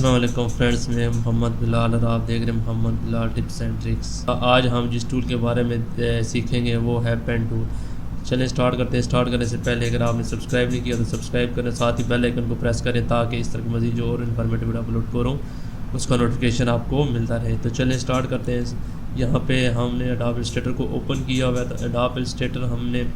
अस्सलाम वालेकुम फ्रेंड्स, मैं मोहम्मद बिलाल और आप देख रहे हैं Mohammad Bilal tips and tricks. आज हम जिस टूल के बारे में सीखेंगे वो है पेन टूल। चलें स्टार्ट करते हैं। स्टार्ट करने से पहले अगर आपने सब्सक्राइब नहीं किया तो सब्सक्राइब करें, साथ ही बेल आइकन को प्रेस करें ताकि इस तरह की मज़ीद जो और इन्फॉर्मेटिव वीडियो अपलोड करूँ उसका नोटिफिकेशन आपको मिलता रहे। तो चलें स्टार्ट करते हैं। यहाँ पे हमने एडोब इलस्ट्रेटर को ओपन किया हुआ है। तो एडोब इलस्ट्रेटर हमने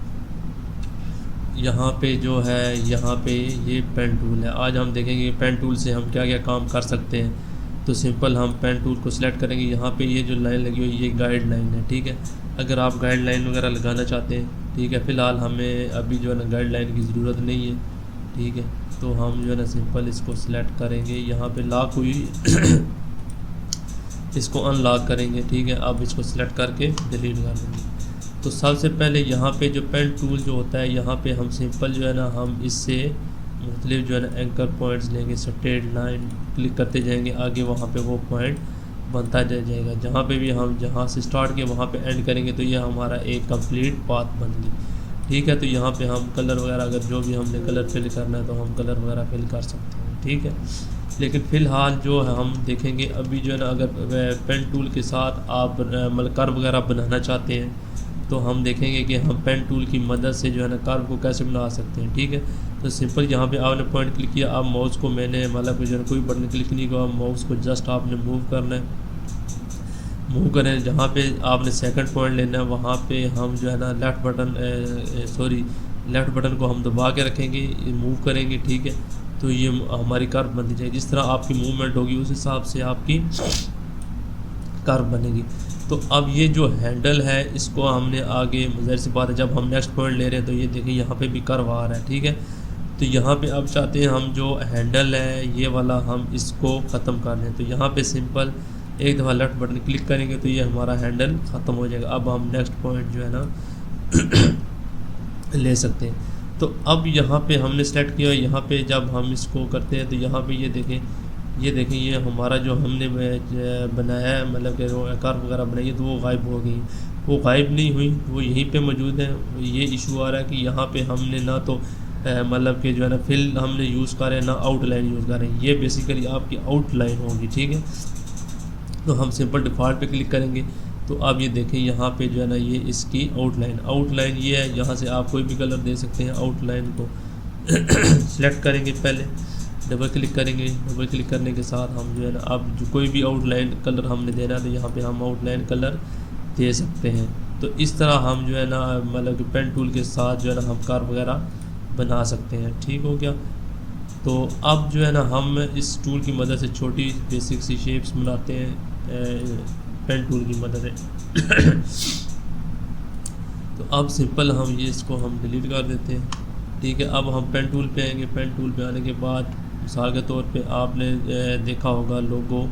यहाँ पे जो है यहाँ पे ये पेन टूल है। आज हम देखेंगे पेन टूल से हम क्या क्या काम कर सकते हैं। तो सिंपल हम पेन टूल को सिलेक्ट करेंगे। यहाँ पे ये जो लाइन लगी हुई ये गाइड लाइन है, ठीक है। अगर आप गाइड लाइन वगैरह लगाना चाहते हैं, ठीक है, फ़िलहाल हमें अभी जो है ना गाइड लाइन की ज़रूरत नहीं है, ठीक है। तो हम जो है ना सिंपल इसको सिलेक्ट करेंगे। यहाँ पर लॉक हुई इसको अनलॉक करेंगे, ठीक है। अब इसको सिलेक्ट करके डिलीट कर देंगे। तो सबसे पहले यहाँ पे जो पेन टूल जो होता है, यहाँ पे हम सिंपल जो है ना हम इससे मुख्तलिफ जो है ना एंकर पॉइंट्स लेंगे। स्ट्रेट लाइन क्लिक करते जाएंगे, आगे वहाँ पे वो पॉइंट बनता जाएगा। जहाँ पे भी हम जहाँ से स्टार्ट किए वहाँ पे एंड करेंगे तो ये हमारा एक कंप्लीट पाथ बन गई, ठीक है। तो यहाँ पे हम कलर वगैरह अगर जो भी हमने कलर फिल करना है तो हम कलर वगैरह फिल कर सकते हैं, ठीक है। लेकिन फ़िलहाल जो है हम देखेंगे अभी जो है ना अगर पेन टूल के साथ आप मतलब कर्व वगैरह बनाना चाहते हैं तो हम देखेंगे कि हम पेन टूल की मदद से जो है ना कर्व को कैसे बना सकते हैं, ठीक है। तो सिंपल यहाँ पे आपने पॉइंट क्लिक किया। आप माउस को मैंने मतलब जो है कोई बटन क्लिक नहीं किया, माउस को जस्ट आपने मूव करना है, मूव करें। जहाँ पे आपने सेकंड पॉइंट लेना है वहाँ पे हम जो है ना लेफ़्ट बटन को हम दबा के रखेंगे, मूव करेंगे, ठीक है। तो ये हमारी कर्व बनती जाएगी। जिस तरह आपकी मूवमेंट होगी उस हिसाब से आपकी कर्व बनेगी। तो अब ये जो हैंडल है इसको हमने आगे ज़ाहिर सी बात है जब हम नेक्स्ट पॉइंट ले रहे हैं तो ये देखिए यहाँ पे भी कर्व आ रहा है, ठीक है। तो यहाँ पे अब चाहते हैं हम जो हैंडल है ये वाला हम इसको ख़त्म कर लें। तो यहाँ पे सिंपल एक दफ़ा लेफ्ट बटन क्लिक करेंगे तो ये हमारा हैंडल ख़त्म हो जाएगा। अब हम नेक्स्ट पॉइंट जो है ना ले सकते हैं। तो अब यहाँ पे हमने सेलेक्ट किया। यहाँ पे जब हम इसको करते हैं तो यहाँ पे ये देखें ये हमारा जो हमने बनाया है मतलब कि कर्व वगैरह बनाई है तो वो गायब हो गई। वो गायब नहीं हुई, वो यहीं पे मौजूद है। ये इशू आ रहा है कि यहाँ पे हमने ना तो मतलब कि जो है ना फिल हमने यूज़ कर रहे हैं ना आउटलाइन यूज़ कर रहे हैं। ये बेसिकली आपकी आउटलाइन होगी, ठीक है। तो हम सिंपल डिफ़ॉल्ट पे क्लिक करेंगे तो अब ये देखें यहाँ पे जो है ना ये इसकी आउटलाइन ये है। यहाँ से आप कोई भी कलर दे सकते हैं। आउटलाइन को सिलेक्ट करेंगे, पहले डबल क्लिक करेंगे। डबल क्लिक करने के साथ हम जो है ना अब जो कोई भी आउटलाइन कलर हमने देना है तो यहाँ पे हम आउटलाइन कलर दे सकते हैं। तो इस तरह हम जो है ना मतलब कि पेन टूल के साथ जो है ना हम कर्व वगैरह बना सकते हैं, ठीक हो गया। तो अब जो है ना हम इस टूल की मदद से छोटी बेसिक सी शेप्स बनाते हैं पेन टूल की मदद से। तो अब सिंपल हम ये इसको हम डिलीट कर देते हैं, ठीक है। अब हम पेन टूल पे आएंगे। पेन टूल पे आने के बाद मिसाल के तौर पे आपने देखा होगा लोगो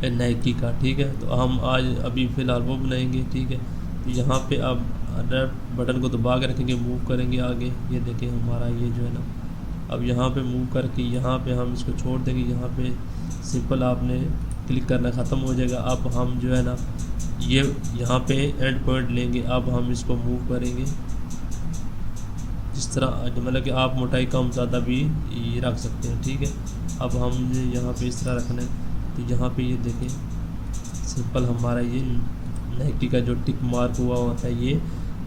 नाइकी का, ठीक है। तो हम आज अभी फ़िलहाल वो बनाएंगे, ठीक है। तो यहाँ पे अब लेफ्ट बटन को दबा के रखेंगे, मूव करेंगे आगे। ये देखें हमारा ये जो है ना अब यहाँ पे मूव करके यहाँ पे हम इसको छोड़ देंगे। यहाँ पे सिंपल आपने क्लिक करना ख़त्म हो जाएगा। अब हम जो है ना ये यहाँ पे एंड पॉइंट लेंगे। अब हम इसको मूव करेंगे जिस तरह मतलब कि आप मोटाई कम ज़्यादा भी ये रख सकते हैं, ठीक है। अब हम यहाँ पे इस तरह रखना है। तो यहाँ पे ये देखें सिंपल हमारा ये नाइकी का जो टिक मार्क हुआ होता है ये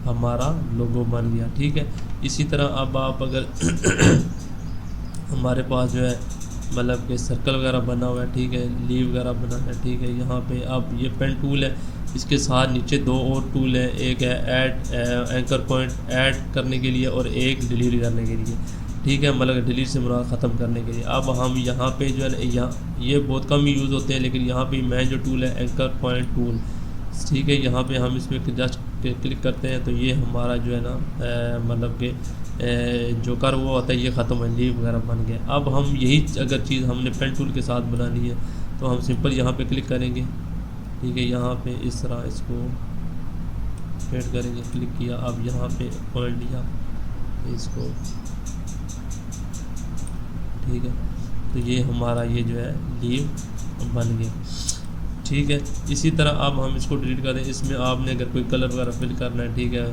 हमारा लोगो बन गया, ठीक है। इसी तरह अब आप अगर हमारे पास जो है मतलब कि सर्कल वगैरह बना हुआ है, ठीक है, लीव वगैरह बना है, ठीक है। यहाँ पे अब ये पेन टूल है, इसके साथ नीचे दो और टूल है। एक है ऐड एंकर पॉइंट ऐड करने के लिए और एक डिलीट करने के लिए, ठीक है, मतलब डिलीट से मुराद ख़त्म करने के लिए। अब हम यहाँ पे जो है ना यहाँ ये बहुत कम यूज़ होते हैं लेकिन यहाँ पे मेन जो टूल है एंकर पॉइंट टूल, ठीक है। यहाँ पे हम इसमें जस्ट क्लिक करते हैं तो ये हमारा जो है ना मतलब कि जो कर वो होता है ये ख़त्म है, लीव वगैरह बन गया। अब हम यही अगर चीज़ हमने पेन टूल के साथ बनानी है तो हम सिंपल यहाँ पे क्लिक करेंगे, ठीक है। यहाँ पे इस तरह इसको सेट करेंगे, क्लिक किया। अब यहाँ पे पॉइंट लिया इसको, ठीक है। तो ये हमारा ये जो है लीव बन गया, ठीक है। इसी तरह अब हम इसको डिलीट कर दें। इसमें आपने अगर कोई कलर वगैरह फिल करना है, ठीक है,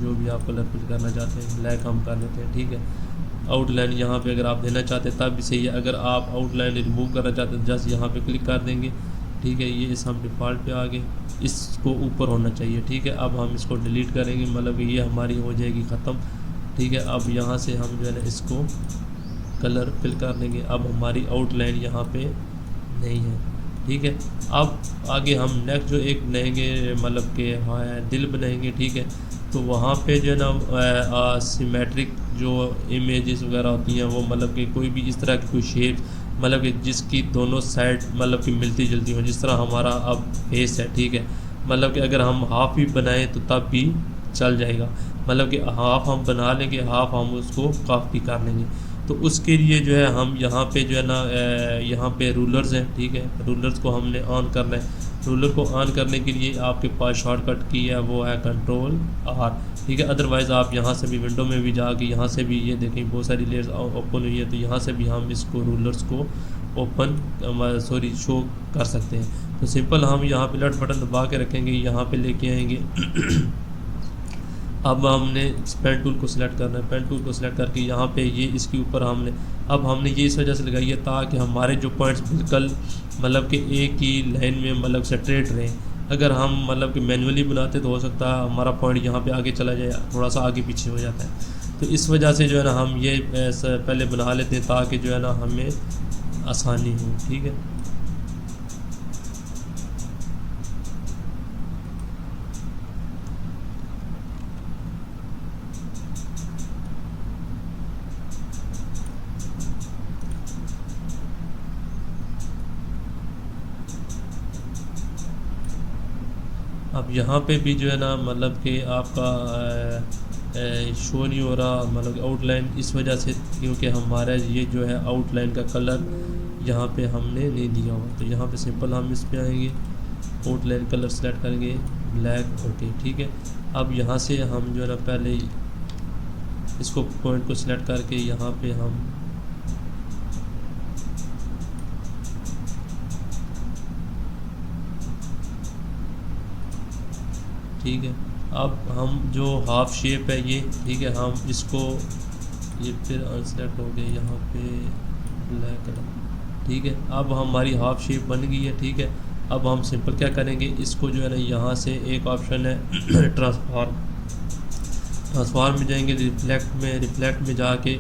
जो भी आप कलर फिल करना चाहते हैं, ब्लैक हम कर लेते हैं, ठीक है। आउटलाइन यहाँ पे अगर आप देना चाहते हैं तब भी सही है। अगर आप आउटलाइन रिमूव करना चाहते हैं जस्ट यहाँ पे क्लिक कर देंगे, ठीक है। ये इस हम डिफ़ॉल्ट पे आ गए, इसको ऊपर होना चाहिए, ठीक है। अब हम इसको डिलीट करेंगे, मतलब ये हमारी हो जाएगी ख़त्म, ठीक है। अब यहाँ से हम जो है ना इसको कलर फिल कर लेंगे। अब हमारी आउटलाइन यहाँ पे नहीं है, ठीक है। अब आगे हम नेक्स्ट जो एक बनाएंगे, मतलब कि हाँ दिल बनाएंगे, ठीक है। तो वहाँ पे जो है ना सिमेट्रिक जो इमेजेस वगैरह होती हैं वो, मतलब कि कोई भी इस तरह की कोई शेप, मतलब कि जिसकी दोनों साइड मतलब कि मिलती जुलती हो, जिस तरह हमारा अब फेस है, ठीक है। मतलब कि अगर हम हाफ भी बनाएं तो तब भी चल जाएगा, मतलब कि हाफ हम बना लेंगे, हाफ हम उसको कॉपी कर लेंगे। तो उसके लिए जो है हम यहाँ पे जो है ना यहाँ पे रूलर्स हैं, ठीक है। रूलर्स को हमने ऑन करना है। रूलर को ऑन करने के लिए आपके पास शॉर्टकट की है, वो है कंट्रोल आर, ठीक है। अदरवाइज़ आप यहाँ से भी विंडो में भी जाके यहाँ से भी ये देखें बहुत सारी लेयर्स ओपन हुई है, तो यहाँ से भी हम इसको रूलर्स को ओपन शो कर सकते हैं। तो सिंपल हम यहाँ पे लेफ्ट बटन दबा के रखेंगे, यहाँ पे लेके आएंगे। अब हमने पेन टूल को सिलेक्ट करना है। पेन टूल को सिलेक्ट करके यहाँ पे ये इसके ऊपर हमने ये इस वजह से लगाई है ताकि हमारे जो पॉइंट्स बिल्कुल मतलब कि एक ही लाइन में मतलब स्ट्रेट रहें। अगर हम मतलब कि मैनुअली बनाते तो हो सकता है हमारा पॉइंट यहाँ पे आगे चला जाए, थोड़ा सा आगे पीछे हो जाता है। तो इस वजह से जो है ना हम ये पहले बना लेते हैं ताकि जो है ना हमें आसानी हो, ठीक है। अब यहाँ पे भी जो है ना मतलब कि आपका शो नहीं हो रहा, मतलब आउटलाइन इस वजह से, क्योंकि हमारा ये जो है आउटलाइन का कलर यहाँ पे हमने नहीं दिया हुआ। तो यहाँ पे सिंपल हम इस पे आएंगे, आउटलाइन कलर सेलेक्ट करेंगे ब्लैक, ओके, ठीक है। अब यहाँ से हम जो है ना पहले इसको पॉइंट को सिलेक्ट करके यहाँ पे हम ठीक है। अब हम जो हाफ शेप है ये, ठीक है, हम इसको ये फिर अनसेलेक्ट हो गए यहाँ पे ब्लैक कलर, ठीक है। अब हमारी हाफ शेप बन गई है, ठीक है। अब हम सिंपल क्या करेंगे, इसको जो है ना यहाँ से एक ऑप्शन है ट्रांसफॉर्म में जाएंगे, रिफ्लेक्ट में जाके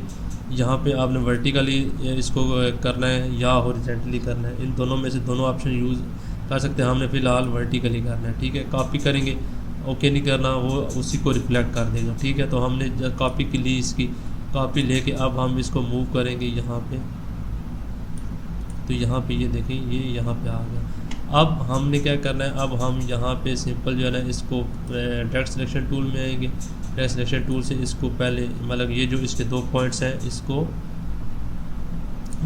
यहाँ पे आपने वर्टिकली इसको करना है या हॉरिजॉन्टली करना है। इन दोनों में से दोनों ऑप्शन यूज़ कर सकते हैं। हमने फ़िलहाल वर्टिकली करना है, ठीक है। कॉपी करेंगे, ओके नहीं करना, वो उसी को रिफ्लेक्ट कर देगा, ठीक है। तो हमने कॉपी के लिए इसकी कॉपी लेके अब हम इसको मूव करेंगे यहाँ पे, तो यहाँ पे ये देखें ये यहाँ पे आ गया। अब हमने क्या करना है, अब हम यहाँ पे सिंपल जो है ना इसको डायरेक्ट सिलेक्शन टूल में आएंगे। डायरेक्ट सिलेक्शन टूल से इसको पहले मतलब ये जो इसके 2 पॉइंट्स हैं इसको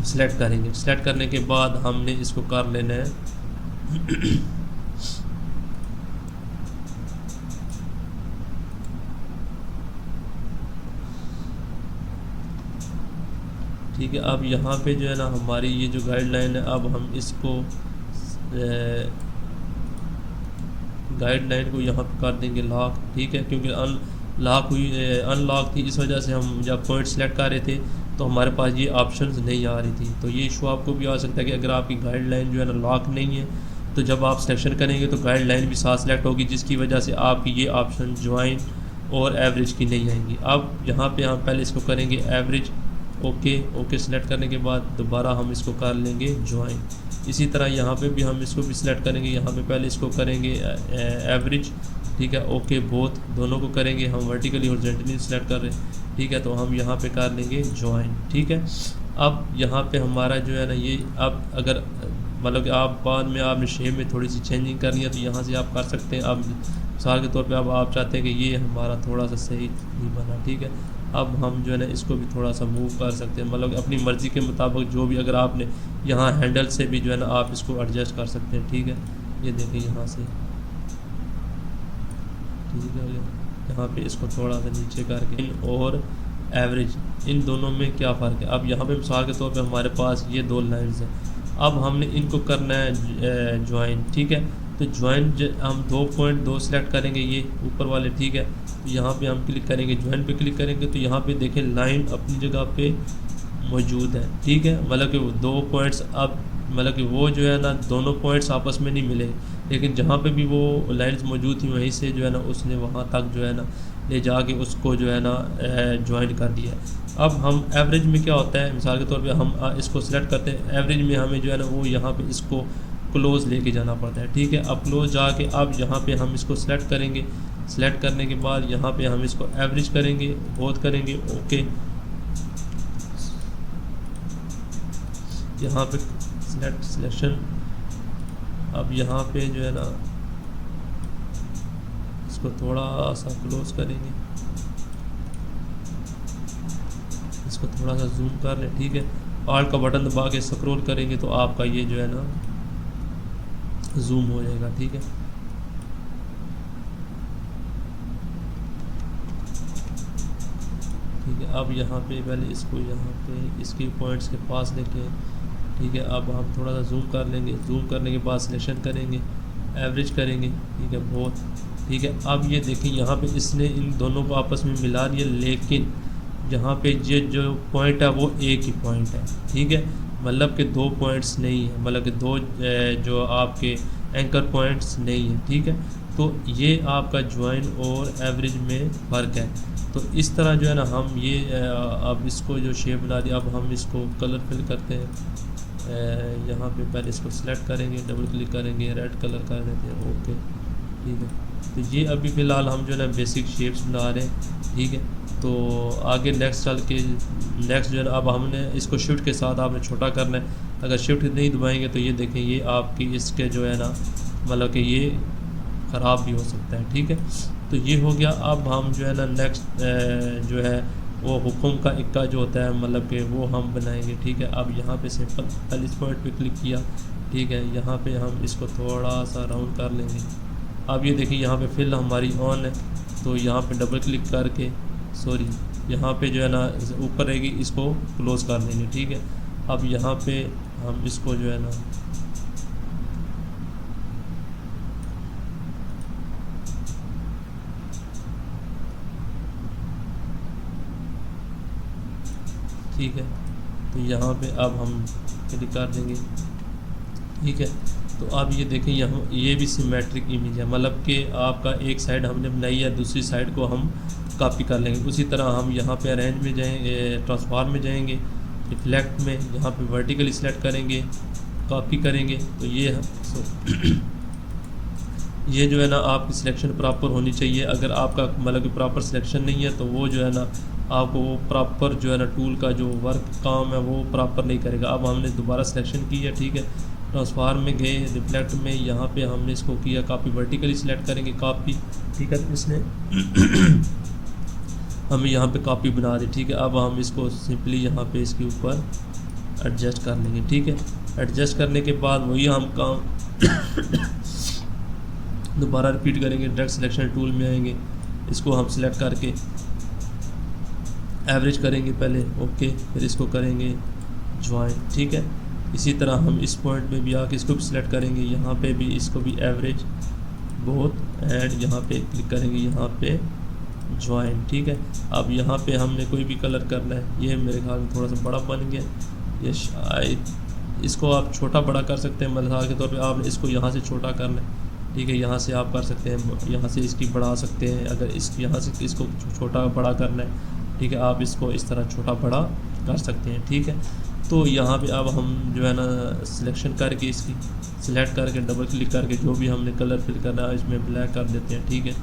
सिलेक्ट करेंगे। सिलेक्ट करने के बाद हमने इसको कर लेना है ठीक है। अब यहाँ पे जो है ना हमारी ये जो गाइडलाइन है, अब हम इसको गाइडलाइन को यहाँ पे कर देंगे लॉक, ठीक है। क्योंकि अनलॉक थी, इस वजह से हम जब पॉइंट सेलेक्ट कर रहे थे तो हमारे पास ये ऑप्शंस नहीं आ रही थी। तो ये इशू आपको भी आ सकता है कि अगर आपकी गाइडलाइन जो है ना लॉक नहीं है तो जब आप सिलेक्शन करेंगे तो गाइडलाइन भी साथ सेलेक्ट होगी, जिसकी वजह से आपकी ये ऑप्शन ज्वाइन और एवरेज की नहीं आएंगी। अब यहाँ पे हम पहले इसको करेंगे एवरेज, ओके सेलेक्ट करने के बाद दोबारा हम इसको कर लेंगे ज्वाइन। इसी तरह यहाँ पे भी हम इसको भी सिलेक्ट करेंगे, यहाँ पे पहले इसको करेंगे एवरेज, ठीक है, ओके बोथ दोनों को करेंगे। हम वर्टिकली हॉरिजॉन्टली सिलेक्ट कर रहे हैं, ठीक है। तो हम यहाँ पे कर लेंगे ज्वाइन, ठीक है। अब यहाँ पे हमारा जो है ना ये, अब अगर मतलब कि आप बाद में आपने शेप में थोड़ी सी चेंजिंग करनी है तो यहाँ से आप कर सकते हैं। अब मिसाल के तौर पे अब आप चाहते हैं कि ये हमारा थोड़ा सा सही नहीं बना, ठीक है। अब हम जो है ना इसको भी थोड़ा सा मूव कर सकते हैं, मतलब अपनी मर्ज़ी के मुताबिक जो भी, अगर आपने यहाँ हैंडल से भी जो है ना आप इसको एडजस्ट कर सकते हैं, ठीक है। ये देखिए यहाँ से, ठीक है। यहाँ पे इसको थोड़ा सा नीचे करके और एवरेज, इन दोनों में क्या फ़र्क है। अब यहाँ पे मिसाल के तौर पे हमारे पास ये 2 लाइन्स हैं, अब हमने इनको करना है ज्वाइन, ठीक है। तो ज्वाइन हम 2.2 सेलेक्ट करेंगे ये ऊपर वाले, ठीक है। तो यहाँ पे हम क्लिक करेंगे, ज्वाइन पे क्लिक करेंगे तो यहाँ पे देखें लाइन अपनी जगह पे मौजूद है, ठीक है। मतलब कि 2 पॉइंट्स अब मतलब कि वो जो है ना दोनों पॉइंट्स आपस में नहीं मिले, लेकिन जहाँ पे भी वो लाइंस मौजूद थी वहीं से जो है ना उसने वहाँ तक जो है ना ले जाके उसको जो है ना ज्वाइन कर दिया। अब हम एवरेज में क्या होता है, मिसाल के तौर पे हम इसको सिलेक्ट करते हैं, एवरेज में हमें जो है ना वो यहाँ पे इसको क्लोज़ लेके जाना पड़ता है, ठीक है। अब क्लोज़ जाके अब यहाँ पे हम इसको सिलेक्ट करेंगे, सिलेक्ट करने के बाद यहाँ पे हम इसको एवरेज करेंगे, बहुत करेंगे, ओके। यहाँ पे सिलेक्शन, अब यहाँ पे जो है ना इसको थोड़ा सा क्लोज करेंगे, इसको थोड़ा सा जूम कर लें, ठीक है। ऑल्ट का बटन दबा के स्क्रॉल करेंगे तो आपका ये जो है ना जूम हो जाएगा, ठीक है। ठीक है, अब यहाँ पे पहले इसको यहाँ पे इसके पॉइंट्स के पास लेके, ठीक है। अब हम थोड़ा सा जूम कर लेंगे, जूम करने के बाद सिलेक्शन करेंगे, एवरेज करेंगे, ठीक है, बहुत, ठीक है। अब ये देखें यहाँ पे इसने इन दोनों को आपस में मिला दिया, लेकिन यहाँ पे ये जो पॉइंट है वो एक ही पॉइंट है, ठीक है। मतलब कि 2 पॉइंट्स नहीं है, मतलब कि 2 जो आपके एंकर पॉइंट्स नहीं है, ठीक है। तो ये आपका ज्वाइन और एवरेज में फ़र्क है। तो इस तरह जो है ना हम ये अब इसको जो शेप बना दिया, अब हम इसको कलर फिल करते हैं। यहाँ पे पहले इसको सिलेक्ट करेंगे, डबल क्लिक करेंगे, रेड कलर कर देते हैं, ओके, ठीक है। तो ये अभी फ़िलहाल हम जो है ना बेसिक शेप्स बना रहे हैं, ठीक है। तो आगे नेक्स्ट चल के नेक्स्ट जो है ना अब हमने इसको शिफ्ट के साथ आपने छोटा करना है। अगर शिफ्ट नहीं दबाएंगे तो ये देखें ये आपकी इसके जो है ना मतलब कि ये ख़राब भी हो सकता है, ठीक है। तो ये हो गया। अब हम जो है ना नेक्स्ट जो है वो हुक्म का इक्का जो होता है मतलब कि वो हम बनाएंगे, ठीक है। अब यहाँ पे सिंपल पहले इस पॉइंट पे क्लिक किया, ठीक है। यहाँ पे हम इसको थोड़ा सा राउंड कर लेंगे। अब ये देखिए यहाँ पे फिल हमारी ऑन है, तो यहाँ पे डबल क्लिक करके यहाँ पे जो है ना ऊपर रहेगी, इसको क्लोज़ कर देंगे, ठीक है। अब यहाँ पे हम इसको जो है ना ठीक है, तो यहाँ पे अब हम क्लिक कर देंगे, ठीक है। तो अब ये देखें यहाँ ये भी सिमेट्रिक इमेज है, मतलब कि आपका एक साइड हमने बनाई है, दूसरी साइड को हम कॉपी कर लेंगे। उसी तरह हम यहाँ पे अरेंज में जाएंगे, ट्रांसफॉर्म में जाएंगे, रिफ्लेक्ट में यहाँ पे वर्टिकली सिलेक्ट करेंगे, कॉपी करेंगे। तो ये जो है ना आपकी सिलेक्शन प्रॉपर होनी चाहिए। अगर आपका मतलब कि प्रॉपर सिलेक्शन नहीं है तो वो जो है ना आपको वो प्रॉपर जो है ना टूल का जो वर्क काम है वो प्रॉपर नहीं करेगा। अब हमने दोबारा सिलेक्शन की है, ठीक है। ट्रांसफॉर्म में गए, रिफ्लेक्ट में यहाँ पे हमने इसको किया कॉपी, वर्टिकली सिलेक्ट करेंगे कॉपी, ठीक है। इसने हमें यहाँ पे कॉपी बना दी, ठीक है। अब हम इसको सिंपली यहाँ पे इसके ऊपर एडजस्ट कर लेंगे, ठीक है। एडजस्ट करने के बाद वही हम काम दोबारा रिपीट करेंगे। डायरेक्ट सिलेक्शन टूल में आएंगे, इसको हम सिलेक्ट करके एवरेज करेंगे पहले, ओके, फिर इसको करेंगे ज्वाइन, ठीक है। इसी तरह हम इस पॉइंट में भी आके इसको भी सिलेक्ट करेंगे, यहाँ पे भी इसको भी एवरेज बहुत, एंड यहाँ पे क्लिक करेंगे, यहाँ पे ज्वाइन, ठीक है। अब यहाँ पे हमने कोई भी कलर करना है, ये मेरे ख्याल में थोड़ा सा बड़ा बन गया, ये शायद इसको आप छोटा बड़ा कर सकते हैं। मिसाल के तौर पे आपने इसको यहाँ से छोटा करना है, ठीक है, यहाँ से आप कर सकते हैं, यहाँ से इसकी बढ़ा सकते हैं। अगर इस यहाँ से इसको छोटा बड़ा करना है, ठीक है, आप इसको इस तरह छोटा बड़ा कर सकते हैं, ठीक है। तो यहाँ पे अब हम जो है ना सिलेक्शन करके इसकी सिलेक्ट करके डबल क्लिक करके जो भी हमने कलर फिल करना है इसमें ब्लैक कर देते हैं, ठीक है।